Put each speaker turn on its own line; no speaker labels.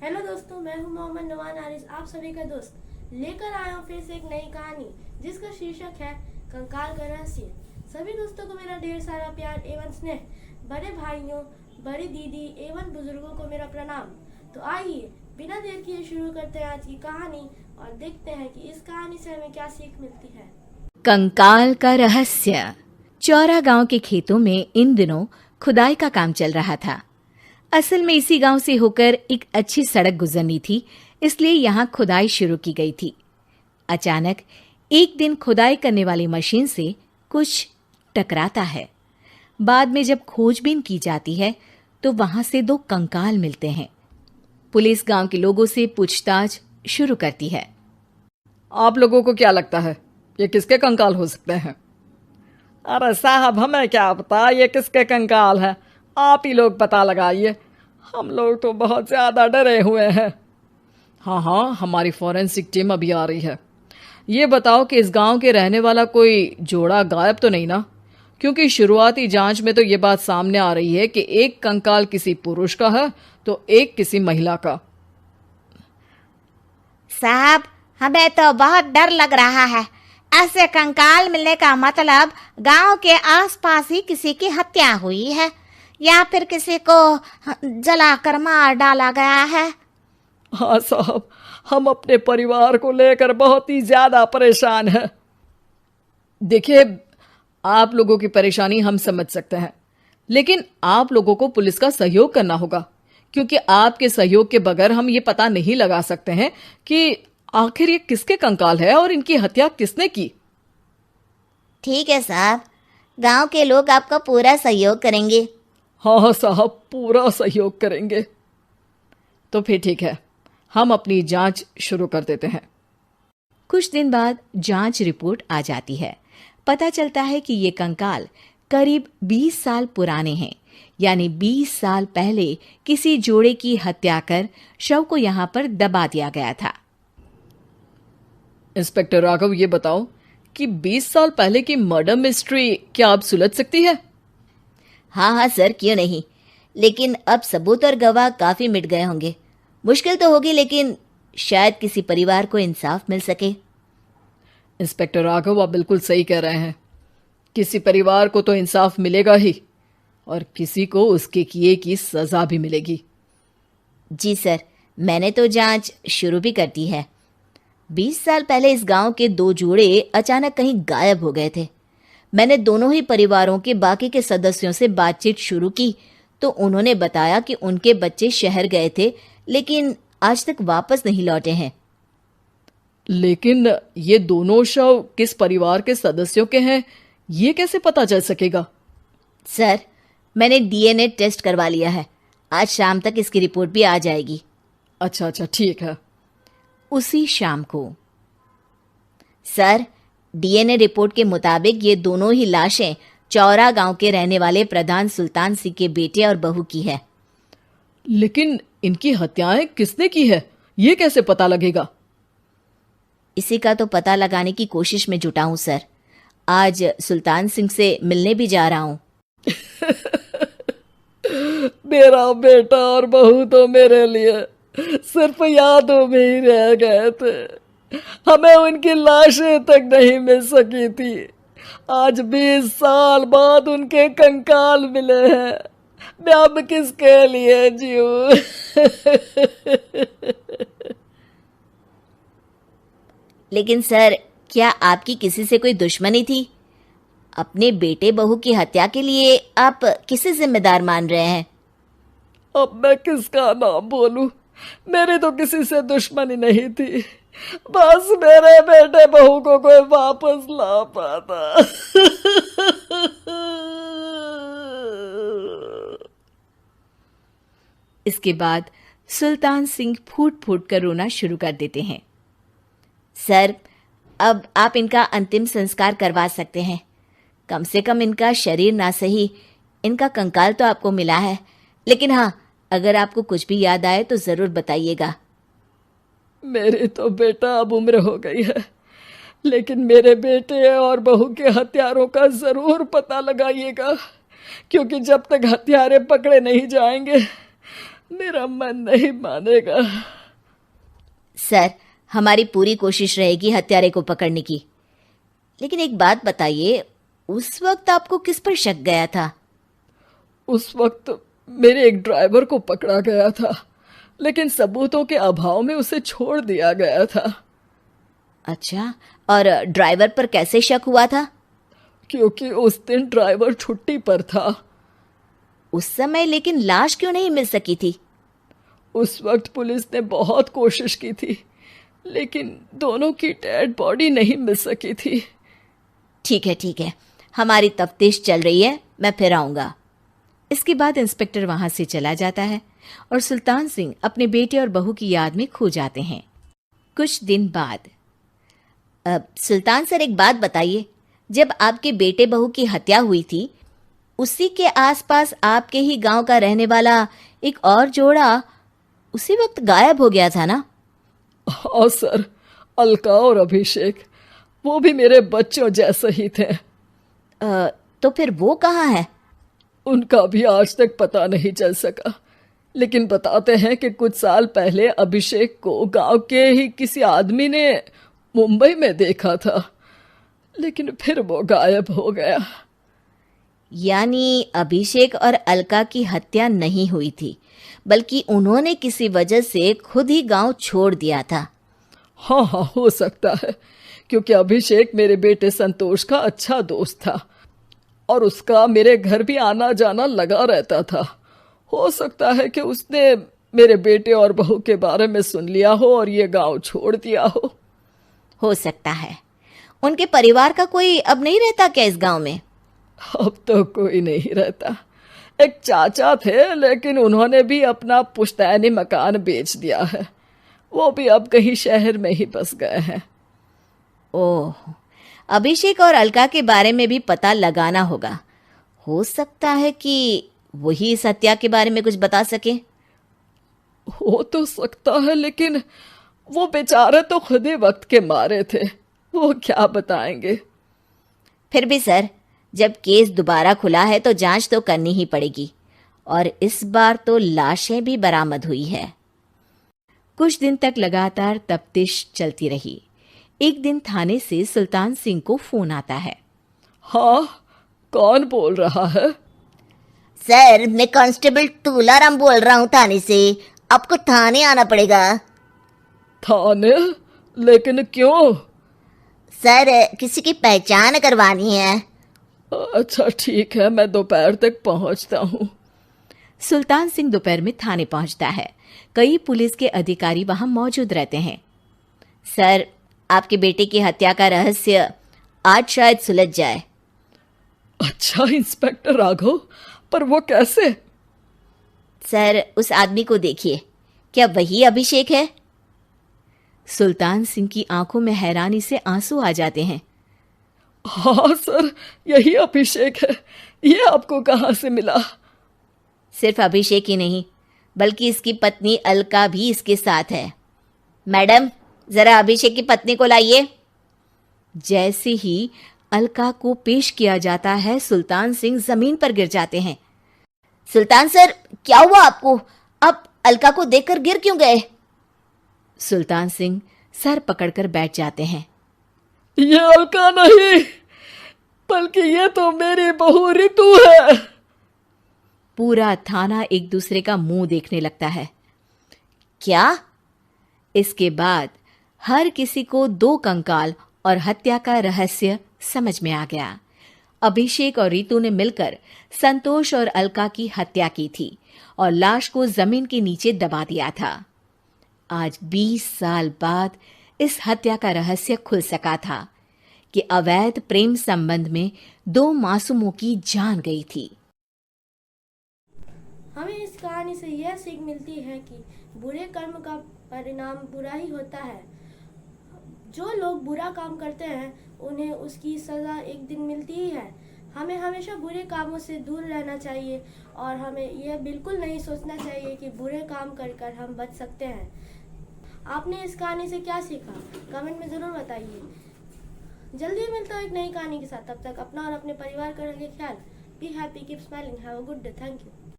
Hello दोस्तों, मैं हूं मोहम्मद नवान आरिस, आप सभी का दोस्त। लेकर आया हूं फिर से एक नई कहानी जिसका शीर्षक है कंकाल का रहस्य। सभी दोस्तों को मेरा ढेर सारा प्यार एवं स्नेह। बड़े भाइयों, बड़ी दीदी एवं बुजुर्गों को मेरा प्रणाम। तो आइए बिना देर किए शुरू करते हैं आज की कहानी और देखते हैं कि इस कहानी से हमें क्या सीख मिलती है।
कंकाल का रहस्य। चौरा गांव के खेतों में इन दिनों खुदाई का काम चल रहा था। असल में इसी गांव से होकर एक अच्छी सड़क गुजरनी थी, इसलिए यहाँ खुदाई शुरू की गई थी। अचानक एक दिन खुदाई करने वाली मशीन से कुछ टकराता है। बाद में जब खोजबीन की जाती है तो वहां से 2 कंकाल मिलते हैं। पुलिस गांव के लोगों से पूछताछ शुरू करती है।
आप लोगों को क्या लगता है ये किसके कंकाल हो सकते हैं? अरे साहब, हमें क्या पता ये किसके कंकाल है, आप ही लोग पता लगाइए। हम लोग तो बहुत ज़्यादा डरे हुए हैं। हाँ, हमारी फॉरेंसिक टीम अभी आ रही है। ये बताओ कि इस गांव के रहने वाला कोई जोड़ा गायब तो नहीं ना? क्योंकि शुरुआती जांच में तो ये बात सामने आ रही है कि एक कंकाल किसी पुरुष का है तो एक किसी महिला का।
साहब, हमें तो बहुत डर लग रहा है। ऐसे कंकाल मिलने का मतलब गांव के आसपास ही किसी की हत्या हुई है या फिर किसी को जलाकर मार डाला गया है।
हाँ साहब, हम अपने परिवार को लेकर बहुत ही ज़्यादा परेशान हैं। देखिए, आप लोगों की परेशानी हम समझ सकते हैं, लेकिन आप लोगों को पुलिस का सहयोग करना होगा, क्योंकि आपके सहयोग के बगैर हम ये पता नहीं लगा सकते हैं कि आखिर ये किसके कंकाल है और इनकी हत्या किसने की।
ठीक है साहब, गांव के लोग आपका पूरा सहयोग करेंगे।
हाँ साहब, पूरा सहयोग करेंगे। तो फिर ठीक है, हम अपनी जांच शुरू कर देते हैं।
कुछ दिन बाद जांच रिपोर्ट आ जाती है। पता चलता है कि ये कंकाल करीब 20 साल पुराने हैं, यानी 20 साल पहले किसी जोड़े की हत्या कर शव को यहाँ पर दबा दिया गया था।
इंस्पेक्टर राघव, ये बताओ कि 20 साल पहले की मर्डर मिस्ट्री क्या अब सुलझ सकती है?
हाँ सर, क्यों नहीं। लेकिन अब सबूत और गवाह काफी मिट गए होंगे। मुश्किल तो होगी, लेकिन शायद किसी परिवार को इंसाफ मिल सके।
इंस्पेक्टर राघव, आप बिल्कुल सही कह रहे हैं। किसी परिवार को तो इंसाफ मिलेगा ही और किसी को उसके किए की सजा भी मिलेगी।
जी सर, मैंने तो जांच शुरू भी कर दी है। 20 साल पहले इस गांव के 2 जोड़े अचानक कहीं गायब हो गए थे। मैंने दोनों ही परिवारों के बाकी के सदस्यों से बातचीत शुरू की तो उन्होंने बताया कि उनके बच्चे शहर गए थे, लेकिन आज तक वापस नहीं लौटे हैं।
लेकिन ये दोनों शव किस परिवार के सदस्यों के हैं, ये कैसे पता चल सकेगा?
सर, मैंने डीएनए टेस्ट करवा लिया है। आज शाम तक इसकी रिपोर्ट भी आ जाएगी।
अच्छा, ठीक है।
उसी शाम को
सर, डीएनए रिपोर्ट के मुताबिक ये दोनों ही लाशें चौरा गांव के रहने वाले प्रधान सुल्तान सिंह के बेटे और बहू की है।
लेकिन इनकी हत्याएं किसने की है, ये कैसे पता लगेगा?
इसी का तो पता लगाने की कोशिश में जुटा हूं सर। आज सुल्तान सिंह से मिलने भी जा रहा हूं।
मेरा बेटा और बहू तो मेरे लिए सिर्फ यादों में ही रह गए थे। हमें उनकी लाशें तक नहीं मिल सकी थी। आज 20 साल बाद उनके कंकाल मिले हैं। मैं अब किसके लिए जीऊं?
लेकिन सर, क्या आपकी किसी से कोई दुश्मनी थी? अपने बेटे बहू की हत्या के लिए आप किसे जिम्मेदार मान रहे हैं?
अब मैं किसका नाम बोलूं? मेरी तो किसी से दुश्मनी नहीं थी, बस मेरे बेटे बहू को कोई वापस ला पाता।
इसके बाद सुल्तान सिंह फूट फूट कर रोना शुरू कर देते हैं।
सर, अब आप इनका अंतिम संस्कार करवा सकते हैं। कम से कम इनका शरीर ना सही, इनका कंकाल तो आपको मिला है। लेकिन हाँ, अगर आपको कुछ भी याद आए तो जरूर बताइएगा।
मेरी तो बेटा अब उम्र हो गई है, लेकिन मेरे बेटे और बहू के हत्यारों का जरूर पता लगाइएगा, क्योंकि जब तक हत्यारे पकड़े नहीं जाएंगे मेरा मन नहीं मानेगा।
सर, हमारी पूरी कोशिश रहेगी हत्यारे को पकड़ने की। लेकिन एक बात बताइए, उस वक्त आपको किस पर शक गया था?
उस वक्त मेरे एक ड्राइवर को पकड़ा गया था, लेकिन सबूतों के अभाव में उसे छोड़ दिया गया था।
अच्छा, और ड्राइवर पर कैसे शक हुआ था?
क्योंकि उस दिन ड्राइवर छुट्टी पर था।
उस समय लेकिन लाश क्यों नहीं मिल सकी थी?
उस वक्त पुलिस ने बहुत कोशिश की थी, लेकिन दोनों की डेड बॉडी नहीं मिल सकी थी।
ठीक है, हमारी तफ्तीश चल रही है, मैं फिर आऊंगा।
इसके बाद इंस्पेक्टर वहां से चला जाता है और सुल्तान सिंह अपने बेटे और बहू की याद में खो जाते हैं। कुछ दिन बाद
सुल्तान सर, एक बात बताइए, जब आपके बेटे बहू की हत्या हुई थी, उसी के आसपास आपके ही गांव का रहने वाला एक और जोड़ा उसी वक्त गायब हो गया था ना?
हाँ सर, अलका और अभिषेक, वो भी मेरे बच्चों जैसे ही थे।
तो फिर वो कहाँ है?
उनका भी आज तक पता नहीं चल सका, लेकिन बताते हैं कि कुछ साल पहले अभिषेक को गांव के ही किसी आदमी ने मुंबई में देखा था, लेकिन फिर वो गायब हो गया।
यानी अभिषेक और अलका की हत्या नहीं हुई थी, बल्कि उन्होंने किसी वजह से खुद ही गांव छोड़ दिया था।
हाँ, हो सकता है, क्योंकि अभिषेक मेरे बेटे संतोष का अच्छा दोस्त था और उसका मेरे घर भी आना जाना लगा रहता था। हो सकता है कि उसने मेरे बेटे और बहू के बारे में सुन लिया हो और ये गांव छोड़ दिया हो
सकता है। उनके परिवार का कोई अब नहीं रहता क्या इस गांव में?
अब तो कोई नहीं रहता। एक चाचा थे, लेकिन उन्होंने भी अपना पुश्तैनी मकान बेच दिया है। वो भी अब कहीं शहर में ही बस गए हैं।
ओह, अभिषेक और अलका के बारे में भी पता लगाना होगा। हो सकता है कि वही इस हत्या के बारे में कुछ बता सके।
हो तो सकता है, लेकिन वो बेचारे तो खुद ही वक्त के मारे थे, वो क्या बताएंगे।
फिर भी सर, जब केस दोबारा खुला है तो जांच तो करनी ही पड़ेगी, और इस बार तो लाशें भी बरामद हुई है।
कुछ दिन तक लगातार तफ्तीश चलती रही। एक दिन थाने से सुल्तान सिंह को फोन आता है।
हाँ, कौन बोल रहा है?
सर, मैं कांस्टेबल तुलाराम बोल रहा हूँ थाने से। आपको थाने आना पड़ेगा।
थाने? लेकिन क्यों?
सर, किसी की पहचान करवानी है।
अच्छा ठीक है, मैं दोपहर तक पहुंचता हूँ।
सुल्तान सिंह दोपहर में थाने पहुंचता है। कई पुलिस के अधिकारी वहां मौजूद रहते हैं।
सर, आपके बेटे की हत्या का रहस्य आज शायद सुलझ जाए।
अच्छा इंस्पेक्टर राघव, पर वो कैसे?
सर, उस आदमी को देखिए, क्या वही अभिषेक है?
सुल्तान सिंह की आंखों में हैरानी से आंसू आ जाते हैं।
हाँ सर, यही अभिषेक है। ये आपको कहाँ से मिला?
सिर्फ अभिषेक ही नहीं, बल्कि इसकी पत्नी अलका भी इसके साथ है। मैडम, जरा अभिषेक की पत्नी को लाइए।
जैसे ही अलका को पेश किया जाता है, सुल्तान सिंह जमीन पर गिर जाते हैं।
सुल्तान सर, क्या हुआ आपको? आप अलका को देखकर गिर क्यों गए?
सुल्तान सिंह सर पकड़कर बैठ जाते हैं।
ये अलका नहीं, बल्कि ये तो मेरी बहू रितु है।
पूरा थाना एक दूसरे का मुंह देखने लगता है।
क्या?
इसके बाद हर किसी को दो कंकाल और हत्या का रहस्य समझ में आ गया। अभिषेक और रितु ने मिलकर संतोष और अलका की हत्या की थी और लाश को जमीन के नीचे दबा दिया था। आज 20 साल बाद इस हत्या का रहस्य खुल सका था कि अवैध प्रेम संबंध में 2 मासूमों की जान गई थी।
हमें इस कहानी से यह सीख मिलती है कि बुरे कर्म का परिणाम बुरा ही होता है। जो लोग बुरा काम करते हैं उन्हें उसकी सज़ा एक दिन मिलती ही है। हमें हमेशा बुरे कामों से दूर रहना चाहिए और हमें यह बिल्कुल नहीं सोचना चाहिए कि बुरे काम कर हम बच सकते हैं। आपने इस कहानी से क्या सीखा? कमेंट में ज़रूर बताइए। जल्दी मिलता हूँ एक नई कहानी के साथ। तब तक अपना और अपने परिवार का रखिए ख्याल। Be happy, keep smiling, have a good day. Thank you.